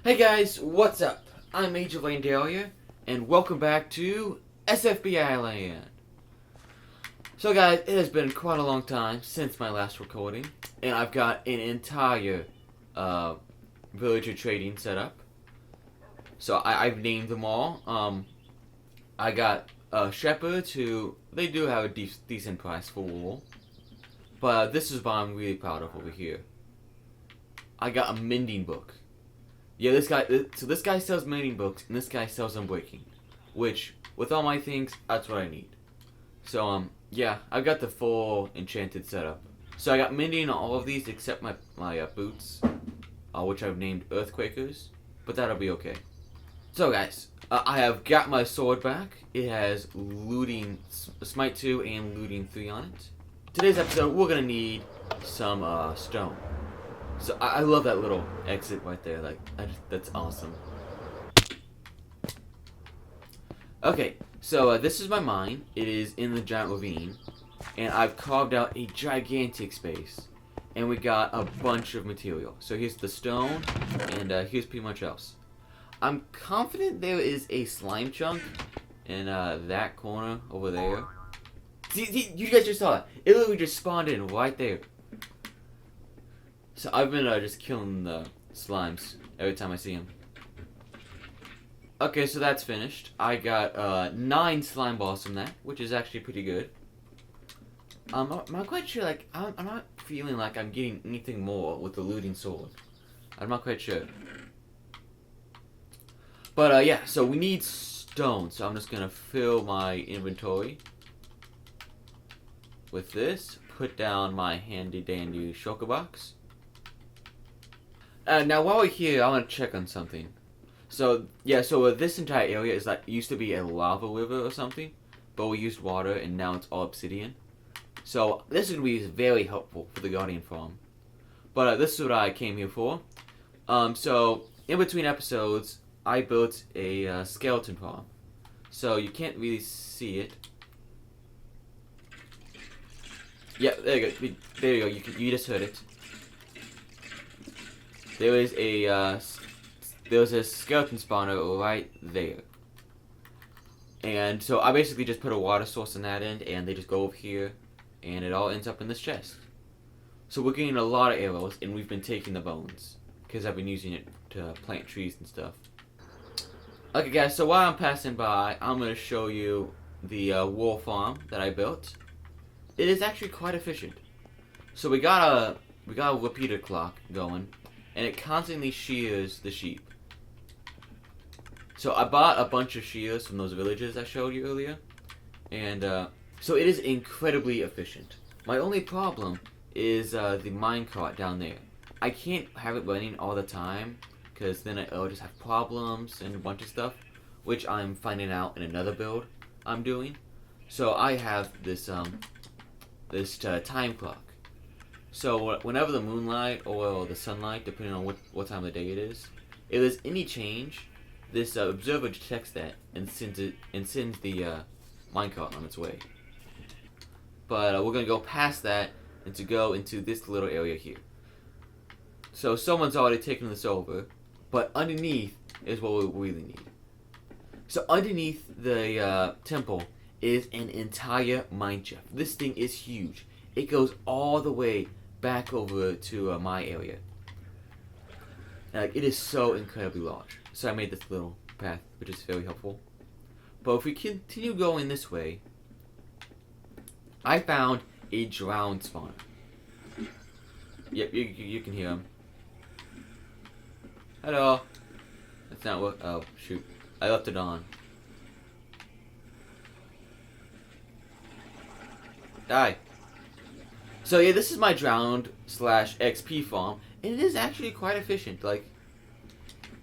Hey guys, what's up? I'm Mageoflandarria, and welcome back to SFBI Land. So guys, it has been quite a long time since my last recording, and I've got an entire villager trading set up. So I've named them all. I got shepherds who, they do have a decent price for wool, but this is what I'm really proud of over here. I got a mending book. Yeah, this guy sells mending books, and this guy sells unbreaking. Which, with all my things, that's what I need. So, yeah, I've got the full enchanted setup. So I got mending on all of these except my boots, which I've named Earthquakers, but that'll be okay. So guys, I have got my sword back. It has looting, smite 2 and looting 3 on it. Today's episode, we're gonna need some stone. So I love that little exit right there. Like, that's awesome. Okay, so this is my mine. It is in the giant ravine, and I've carved out a gigantic space, and we got a bunch of material. So here's the stone, and here's pretty much else. I'm confident there is a slime chunk in that corner over there. See, you guys just saw it. It literally just spawned in right there. So I've been just killing the slimes every time I see them. Okay, so that's finished. I got 9 slime balls from that, which is actually pretty good. I'm not quite sure, like, I'm not feeling like I'm getting anything more with the looting sword. I'm not quite sure. But yeah, so we need stone, so I'm just gonna fill my inventory with this. Put down my handy dandy shulker box. Now while we're here, I want to check on something. So yeah, so this entire area is like used to be a lava river or something, but we used water and now it's all obsidian. So this is gonna be very helpful for the Guardian farm. But this is what I came here for. So in between episodes, I built a skeleton farm. So you can't really see it. Yeah, there you go. There you go. You just heard it. There is a skeleton spawner right there. And so I basically just put a water source on that end, and they just go over here, and it all ends up in this chest. So we're getting a lot of arrows, and we've been taking the bones, because I've been using it to plant trees and stuff. Okay guys, so while I'm passing by, I'm going to show you the wool farm that I built. It is actually quite efficient. So we got a repeater clock going, and it constantly shears the sheep. So I bought a bunch of shears from those villages I showed you earlier, and so it is incredibly efficient. My only problem is the minecart down there. I can't have it running all the time, because then I'll just have problems and a bunch of stuff, which I'm finding out in another build I'm doing. So I have this time clock. So whenever the moonlight or the sunlight, depending on what time of the day it is, if there's any change, this observer detects that and sends the minecart on its way. But we're gonna go past that and to go into this little area here. So someone's already taken this over, but underneath is what we really need. So underneath the temple is an entire mine shaft. This thing is huge. It goes all the way back over to my area. It is so incredibly large. So I made this little path, which is very helpful. But if we continue going this way, I found a drowned spawner. Yep, you can hear him. Hello. That's not what. Oh shoot! I left it on. Die. So yeah, this is my drowned / XP farm, and it is actually quite efficient. Like,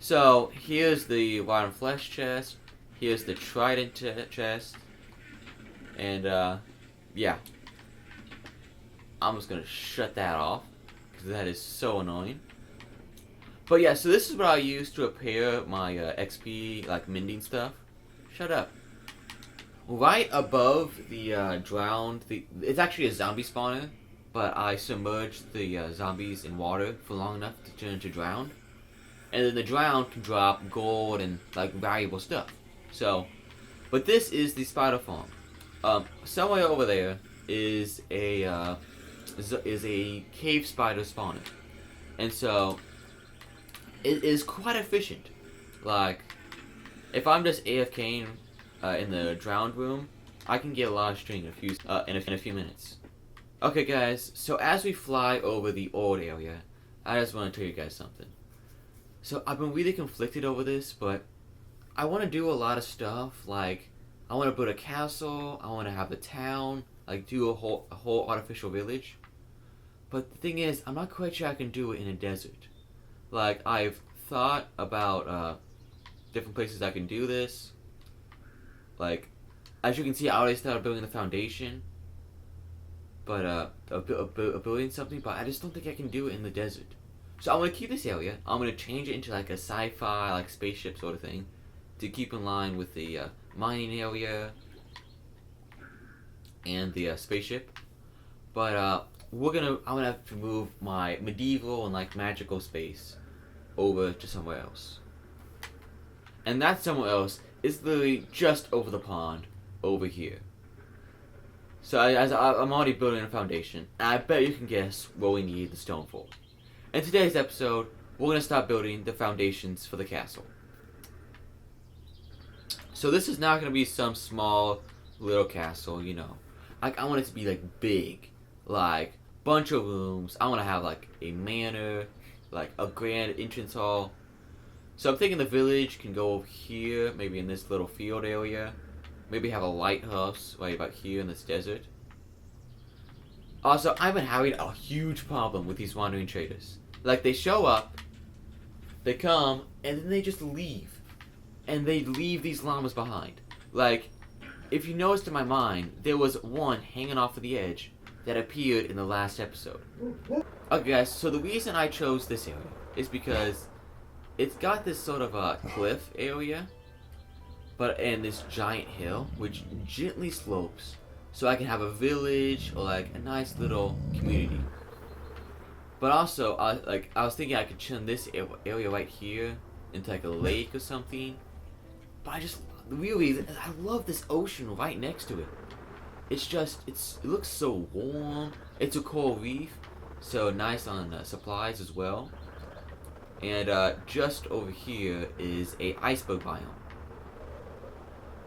so here's the rotten flesh chest, here's the trident chest, and yeah, I'm just gonna shut that off because that is so annoying. But yeah, so this is what I use to repair my XP, like mending stuff. Shut up. Right above the drowned, it's actually a zombie spawner, but I submerged the zombies in water for long enough to turn into drowned. and then the ground can drop gold and like valuable stuff. So, but this is the spider farm. Somewhere over there is a cave spider spawner, and so it is quite efficient. Like, if I'm just AFKing in the drowned room, I can get a lot of string in a few minutes. Okay, guys. So as we fly over the old area, I just want to tell you guys something. So I've been really conflicted over this, but I want to do a lot of stuff. Like, I want to build a castle. I want to have a town. Like, do a whole artificial village. But the thing is, I'm not quite sure I can do it in a desert. Like, I've thought about different places I can do this. Like, as you can see, I already started building the foundation. But building something, but I just don't think I can do it in the desert. So I'm gonna keep this area. I'm gonna change it into like a sci-fi, like spaceship sort of thing, to keep in line with the mining area and the spaceship. But I'm gonna have to move my medieval and like magical space over to somewhere else. And that somewhere else is literally just over the pond, over here. So I'm already building a foundation, and I bet you can guess what we need the stone for. In today's episode, we're going to start building the foundations for the castle. So this is not going to be some small little castle, you know. I want it to be like big, like bunch of rooms. I want to have like a manor, like a grand entrance hall. So I'm thinking the village can go over here, maybe in this little field area. Maybe have a lighthouse right about here in this desert. Also, I've been having a huge problem with these wandering traders. Like, they show up, they come, and then they just leave. And they leave these llamas behind. Like, if you noticed in my mind, there was one hanging off of the edge that appeared in the last episode. Okay, guys, so the reason I chose this area is because it's got this sort of a cliff area, and this giant hill which gently slopes, so I can have a village or like a nice little community. But also, I was thinking I could turn this area right here into like a lake or something. But I love this ocean right next to it. It looks so warm. It's a coral reef, so nice on supplies as well. And just over here is a iceberg biome.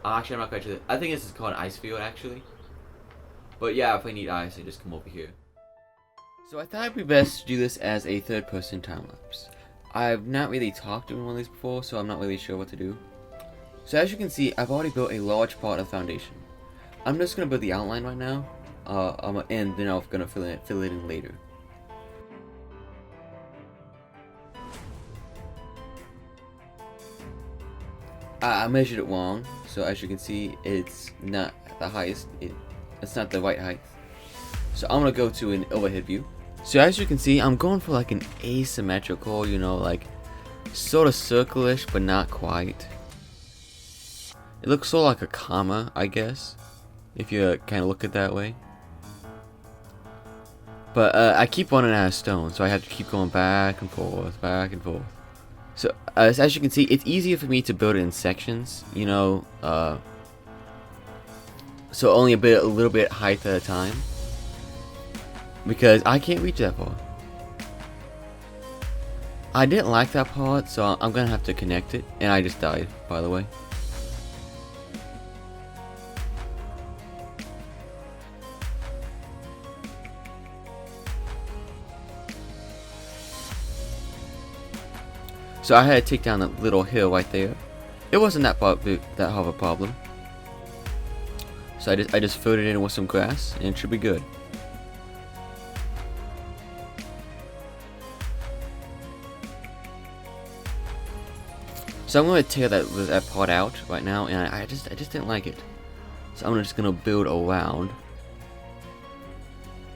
Actually, I'm not quite sure. I think this is called an ice field, actually. But yeah, if I need ice, I just come over here. So I thought it'd be best to do this as a third-person time-lapse. I've not really talked in one of these before, so I'm not really sure what to do. So as you can see, I've already built a large part of the foundation. I'm just going to build the outline right now, and then I'm going to fill it in later. I measured it wrong, so as you can see, it's not the highest. It's not the right height. So I'm gonna go to an overhead view. So as you can see, I'm going for like an asymmetrical, you know, like sort of circle-ish, but not quite. It looks sort of like a comma, I guess, if you kind of look at it that way. But I keep running out of stone, so I have to keep going back and forth, back and forth. So, as you can see, it's easier for me to build it in sections, you know, so only a little bit height at a time, because I can't reach that far. I didn't like that part, so I'm gonna have to connect it, and I just died, by the way. So I had to take down that little hill right there. It wasn't that hard of a problem. So I just filled it in with some grass, and it should be good. So I'm going to tear that part out right now, and I just didn't like it. So I'm just going to build around,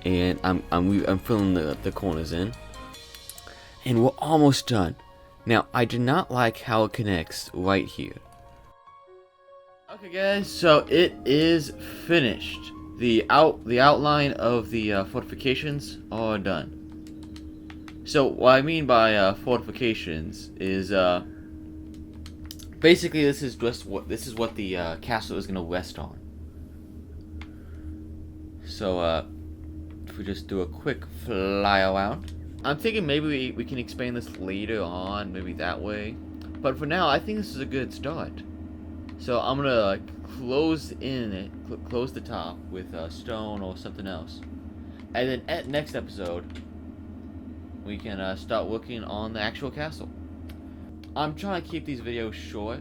and I'm filling the corners in, and we're almost done. Now, I do not like how it connects right here. Okay guys, so it is finished. The outline of the fortifications are done. So what I mean by fortifications is basically this is what the castle is gonna rest on. So if we just do a quick fly around, I'm thinking maybe we can expand this later on, maybe that way. But for now, I think this is a good start. So I'm gonna close the top with stone or something else, and then at next episode we can start working on the actual castle. I'm trying to keep these videos short,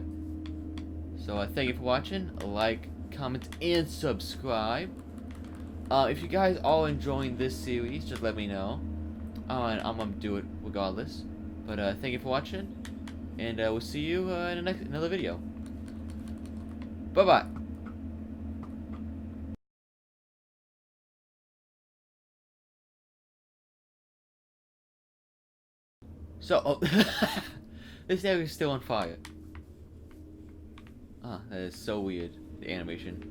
so thank you for watching. Like, comment, and subscribe. If you guys are enjoying this series, just let me know. And I'm gonna do it regardless. But thank you for watching, and we'll see you in another video. Bye bye. So, this area is still on fire. Ah, that is so weird. The animation.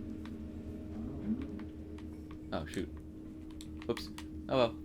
Oh shoot. Oops. Oh well.